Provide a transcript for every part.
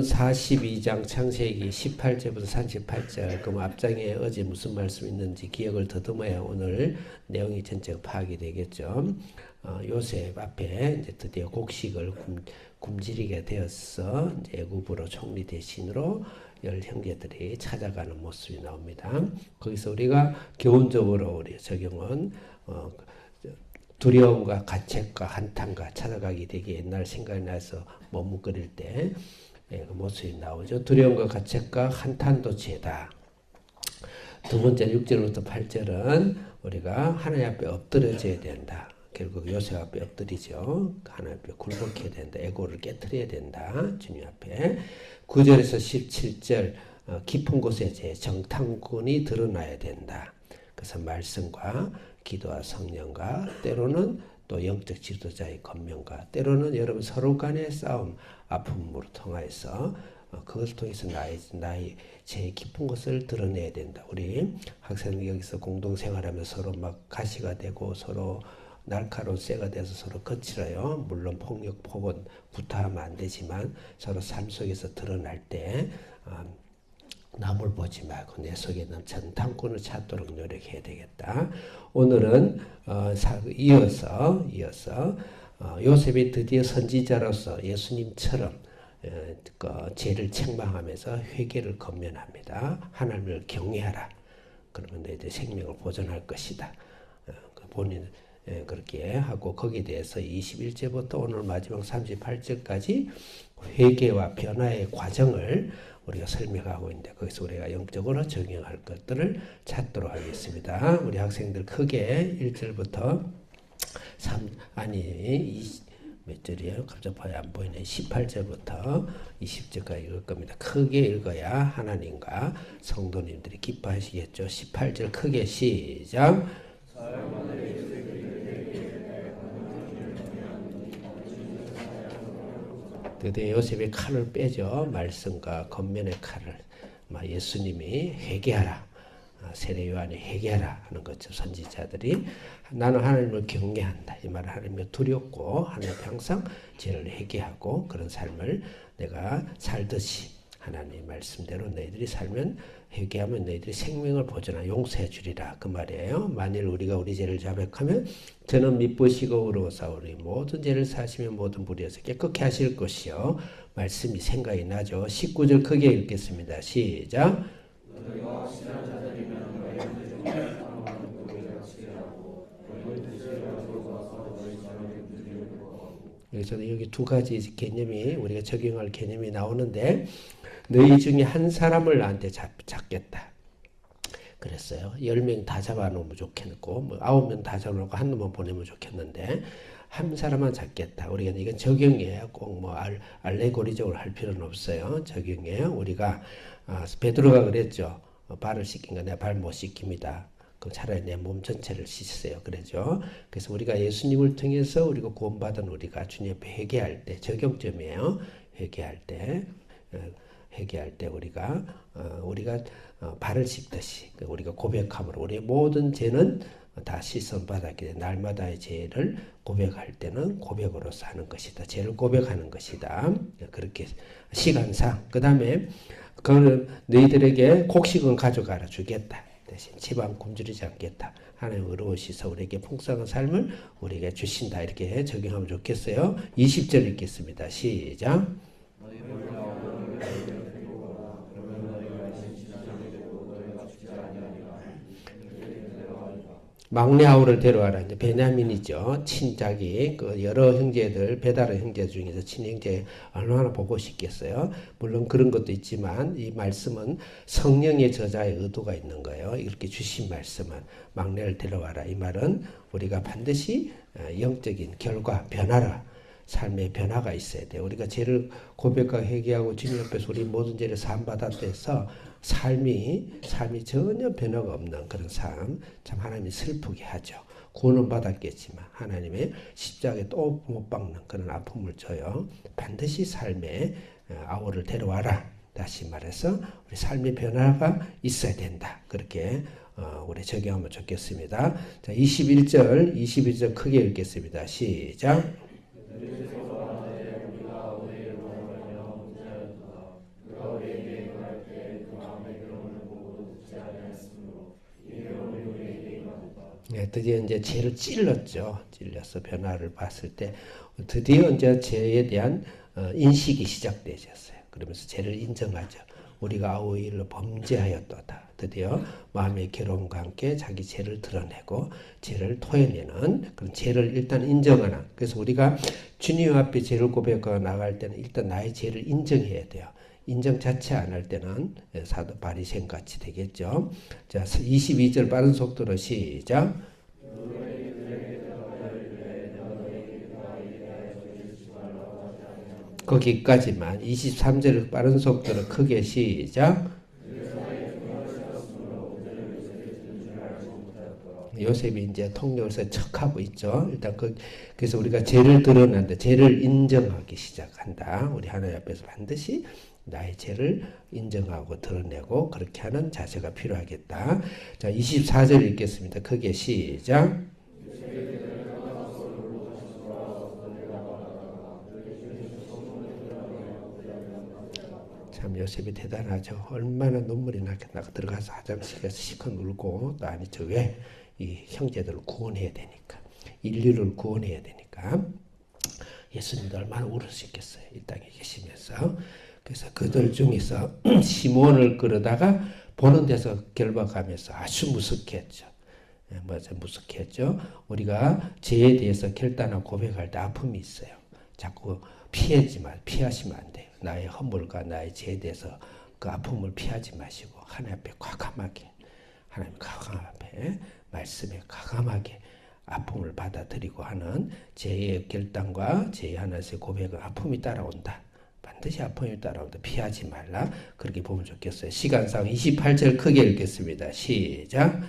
오늘은 42장 창세기 18절부터 38절. 그럼 앞장에 어제 무슨 말씀 있는지 기억을 더듬어야 오늘 내용이 전체가 파악이 되겠죠. 요셉 앞에 이제 드디어 곡식을 굶주리게 되어서 애굽으로 총리 대신으로 10 형제들이 찾아가는 모습이 나옵니다. 거기서 우리가 교훈적으로 우리 적용은 두려움과 가책과 한탄과 찾아가게 되게 옛날 생각이 나서 머뭇거릴 때 그 모습이 나오죠. 두려움과 가책과 한탄도 죄다. 두 번째 6절부터 8절은 우리가 하나님 앞에 엎드려져야 된다. 결국 요셉 앞에 엎드리죠. 하나님 앞에 굴복해야 된다. 에고를 깨트려야 된다. 주님 앞에. 9절에서 17절 깊은 곳에 제 정탐꾼이 드러나야 된다. 그래서 말씀과 기도와 성령과 때로는 또 영적 지도자의 권면과 때로는 여러분 서로 간의 싸움, 아픔으로 통하여서 그것을 통해서 나의 제 깊은 것을 드러내야 된다. 우리 학생들 여기서 공동생활하면서 서로 막 가시가 되고 서로 날카로운 쇠가 돼서 서로 거칠어요. 물론 폭력, 폭언, 구타하면 안 되지만 서로 삶 속에서 드러날 때 남을 보지 말고 내 속에 있는 정탐꾼을 찾도록 노력해야 되겠다. 오늘은 이어서 요셉이 드디어 선지자로서 예수님처럼 죄를 책망하면서 회개를 권면합니다. 하나님을 경외하라. 그러면 너희들 생명을 보존할 것이다. 본인 그렇게 하고 거기에 대해서 21절부터 오늘 마지막 38절까지 회개와 변화의 과정을 우리가 설명하고 있는데 거기서 우리가 영적으로 적용할 것들을 찾도록 하겠습니다. 우리 학생들 크게 1절부터 몇 절이에요? 갑자기 안 보이네. 18절부터 20절까지 읽을 겁니다. 크게 읽어야 하나님과 성도님들이 기뻐하시겠죠. 18절 크게 시작. 드디어 요셉이 칼을 빼죠. 말씀과 권면의 칼을. 예수님이 회개하라. 세례 요한이 회개하라 하는 것처럼 선지자들이 나는 하나님을 경외한다. 이 말은 하나님을 두렵고 하나님 항상 죄를 회개하고 그런 삶을 내가 살듯이 하나님 말씀대로 너희들이 살면 회개하면 너희들이 생명을 보존하여 용서해 주리라. 그 말이에요. 만일 우리가 우리 죄를 자백하면 저는 미쁘시고 의로우사오니 모든 죄를 사시며 모든 불의에서 깨끗게 하실 것이요. 말씀이 생각이 나죠. 19절 크게 읽겠습니다. 시작. 저는 여기 두 가지 개념이 우리가 적용할 개념이 나오는데 너희 중에 한 사람을 나한테 잡겠다. 그랬어요. 10명 다 잡아놓으면 좋겠고 9명 다 잡아놓고 한 놈만 보내면 좋겠는데 한 사람만 잡겠다. 우리가 이건 적용이에요. 꼭 알레고리적으로 할 필요는 없어요. 적용이에요. 우리가 베드로가 그랬죠. 발을 씻긴 거 내가 발 못 씻깁니다. 그럼 차라리 내 몸 전체를 씻으세요. 그러죠. 그래서 우리가 예수님을 통해서 우리가 구원받은 우리가 주님 앞에 회개할 때 적용점이에요. 회개할 때 우리가 발을 씻듯이 우리가 고백함으로 우리의 모든 죄는 다 씻음 받았기 때문에 날마다의 죄를 고백할 때는 고백으로서 하는 것이다. 죄를 고백하는 것이다. 그렇게 시간상 그 다음에 그거는 너희들에게 곡식은 가져가라 주겠다. 대신 집안 굶주리지 않겠다. 하나님 의로우시서 우리에게 풍성한 삶을 우리에게 주신다. 이렇게 적용하면 좋겠어요. 20절 읽겠습니다. 시작. 막내 아우를 데려와라. 이제 베냐민이죠. 친자기 여러 형제들 배다른 형제 중에서 친형제 얼마나 보고 싶겠어요. 물론 그런 것도 있지만 이 말씀은 성령의 저자의 의도가 있는 거예요. 이렇게 주신 말씀은 막내를 데려와라. 이 말은 우리가 반드시 영적인 결과 변화라. 삶의 변화가 있어야 돼요. 우리가 죄를 고백하고 회개하고 주님 앞에서 우리 모든 죄를 사함받았다 해서 삶이 전혀 변화가 없는 그런 삶, 참 하나님이 슬프게 하죠. 구원은 받았겠지만 하나님의 십자가에 또 못 박는 그런 아픔을 줘요. 반드시 삶에 아우를 데려와라. 다시 말해서 우리 삶의 변화가 있어야 된다. 그렇게 우리 적용하면 좋겠습니다. 자, 21절 크게 읽겠습니다. 시작. 드디어 이제 죄를 찔렀죠. 찔려서 변화를 봤을 때 드디어 이제 죄에 대한 인식이 시작되셨어요. 그러면서 죄를 인정하죠. 우리가 아우 일로 범죄하였도다. 드디어 마음의 괴로움과 함께 자기 죄를 드러내고 죄를 토해내는 그런 죄를 일단 인정하는. 그래서 우리가 주님 앞에 죄를 고백하고 나갈 때는 일단 나의 죄를 인정해야 돼요. 인정 자체 안 할 때는 사도 바리새인 같이 되겠죠. 자, 22절 빠른 속도로 시작. 거기까지만. 23절 빠른 속도로 크게 시작. 요셉이 이제 통역에서 척하고 있죠. 일단 그래서 우리가 죄를 드러낸다. 죄를 인정하기 시작한다. 우리 하나님 앞에서 반드시 나의 죄를 인정하고 드러내고 그렇게 하는 자세가 필요하겠다. 자, 24절 읽겠습니다. 크게 시작. 참 요셉이 대단하죠. 얼마나 눈물이 나게 들어가서 화장실에서 시컷 울고 또 아니 저 왜 이 형제들을 구원해야 되니까 인류를 구원해야 되니까 예수님도 얼마나 울으셨겠어요. 이 땅에 계시면서. 그래서 그들 중에서 시몬을 끌어다가 보는 데서 결박하면서 아주 무섭겠죠. 맞아, 무섭겠죠. 우리가 죄에 대해서 결단하고 고백할 때 아픔이 있어요. 자꾸 피하시면 안 돼요. 나의 허물과 나의 죄에 대해서 그 아픔을 피하지 마시고 하나님 앞에 과감하게 하나님 앞에 말씀에 과감하게 아픔을 받아들이고 하는 죄의 결단과 죄의 하나님의 고백은 아픔이 따라온다. 반드시 아픔이 따라온다. 피하지 말라. 그렇게 보면 좋겠어요. 시간상 28절 크게 읽겠습니다. 시작.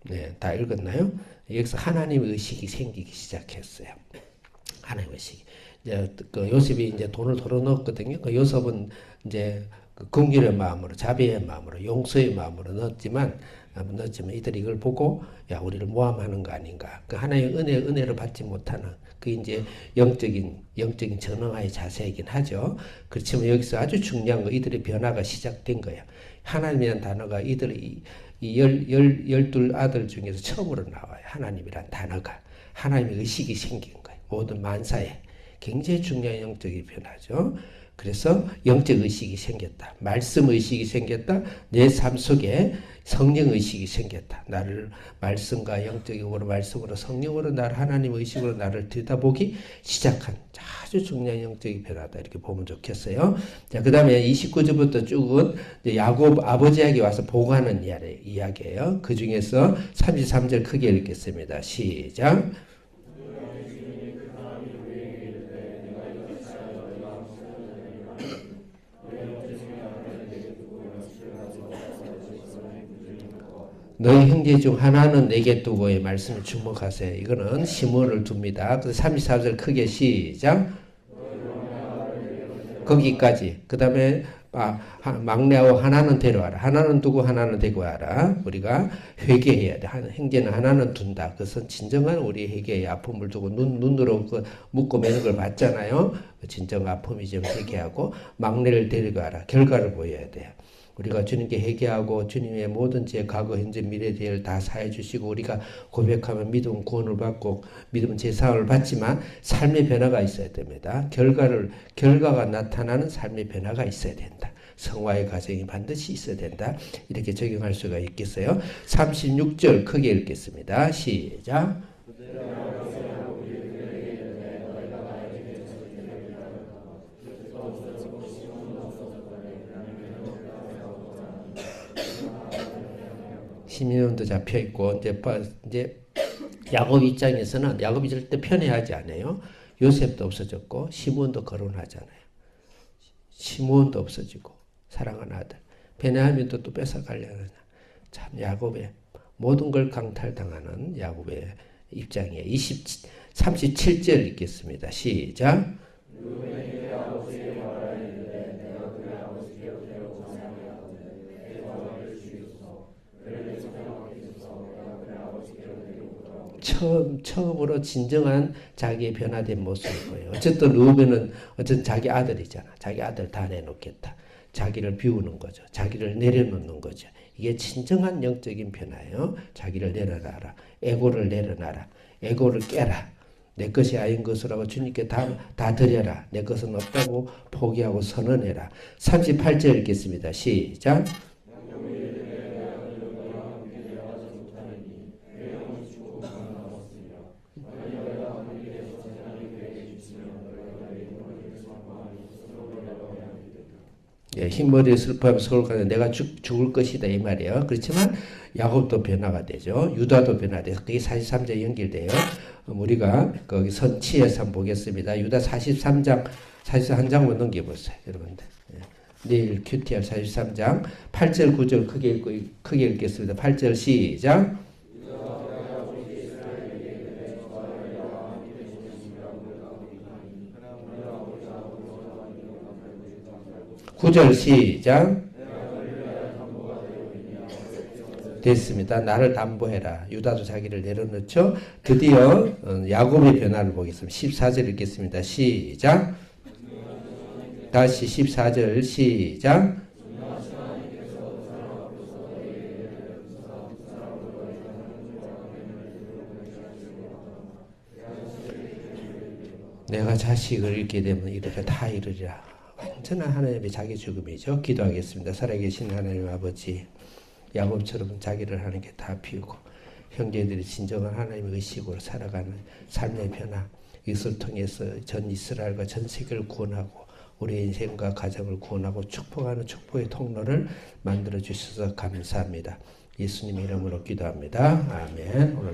네, 다 읽었나요? 여기서 하나님 의식이 생기기 시작했어요. 하나님 의식이. 이제 그 요셉이 이제 돈을 털어넣었거든요. 그 요셉은 이제 그 긍휼의 마음으로, 자비의 마음으로, 용서의 마음으로 넣었지만 이들이 이걸 보고 야 우리를 모함하는 거 아닌가. 그 하나의 은혜를 받지 못하는 그 이제 영적인 전능화의 자세이긴 하죠. 그렇지만 여기서 아주 중요한 거 이들의 변화가 시작된 거예요. 하나님이라는 단어가 이들의 이 열둘 아들 중에서 처음으로 나와요. 하나님이란 단어가. 하나님의 의식이 생긴 거예요. 모든 만사에. 굉장히 중요한 영적인 변화죠. 그래서 영적 의식이 생겼다. 말씀 의식이 생겼다. 내 삶 속에 성령 의식이 생겼다. 나를 말씀과 영적으로 말씀으로 성령으로 나를 하나님 의식으로 나를 들여다보기 시작한 아주 중요한 영적인 변화다. 이렇게 보면 좋겠어요. 자, 그 다음에 29절부터 쭉은 야곱 아버지에게 와서 보고하는 이야기예요. 그 중에서 33절 크게 읽겠습니다. 시작. 너희 형제 중 하나는 내게 두고의 말씀을 주목하세요. 이거는 시몬을 둡니다. 그래서 34절 크게 시작. 거기까지. 그 다음에 막내하고 하나는 데려와라. 하나는 두고 하나는 데리고 와라. 우리가 회개해야 돼. 형제는 하나는 둔다. 그것은 진정한 우리 회개의 아픔을 두고 눈으로 그 묻고 매는 걸 봤잖아요. 진정 아픔이 좀 회개하고 막내를 데리고 와라. 결과를 보여야 돼요. 우리가 주님께 회개하고 주님의 모든 죄, 과거, 현재, 미래 죄를 다 사해 주시고 우리가 고백하면 믿음 구원을 받고 믿음 제사함을 받지만 삶의 변화가 있어야 됩니다. 결과가 나타나는 삶의 변화가 있어야 된다. 성화의 과정이 반드시 있어야 된다. 이렇게 적용할 수가 있겠어요. 36절 크게 읽겠습니다. 시작. 시민원도 잡혀 있고 이제 야곱 입장에서는 야곱이 절대 편애하지 않아요. 요셉도 없어졌고 시몬도 거론하잖아요. 시몬도 없어지고 사랑하는 아들 편애하면 또 뺏어가려는 참 야곱의 모든 걸 강탈당하는 야곱의 입장이에요. 37절 읽겠습니다. 시작. 처음으로 진정한 자기의 변화된 모습을 보여요. 어쨌든 르우벤은 어쨌든 자기 아들이잖아. 자기 아들 다 내놓겠다. 자기를 비우는 거죠. 자기를 내려놓는 거죠. 이게 진정한 영적인 변화예요. 자기를 내려놔라. 에고를 내려놔라. 에고를 깨라. 내 것이 아닌 것이라고 주님께 다 드려라. 내 것은 없다고 포기하고 선언해라. 38절 읽겠습니다. 시작. 예, 흰머리에 슬퍼하며 서울 가서 내가 죽을 것이다 이 말이에요. 그렇지만 야곱도 변화가 되죠. 유다도 변화돼서 그게 43장에 연결돼요. 우리가 거기 선치에서 한번 보겠습니다. 유다 43장 41장만 넘겨보세요. 여러분들. 예. 내일 QTR 43장 8절 9절 크게 읽겠습니다. 8절 시작. 9절 시작. 됐습니다. 나를 담보해라. 유다도 자기를 내려놓죠. 드디어 야곱의 변화를 보겠습니다. 14절 읽겠습니다. 시작. 다시 14절 시작. 내가 자식을 잃게 되면 이르리라 다 이르리라. 완전한 하나님의 자기 죽음이죠. 기도하겠습니다. 살아계신 하나님 아버지, 야곱처럼 자기를 하는 게 다 비우고 형제들이 진정한 하나님의 의식으로 살아가는 삶의 변화, 이것을 통해서 전 이스라엘과 전 세계를 구원하고 우리의 인생과 가정을 구원하고 축복하는 축복의 통로를 만들어 주셔서 감사합니다. 예수님 이름으로 기도합니다. 아멘. 오늘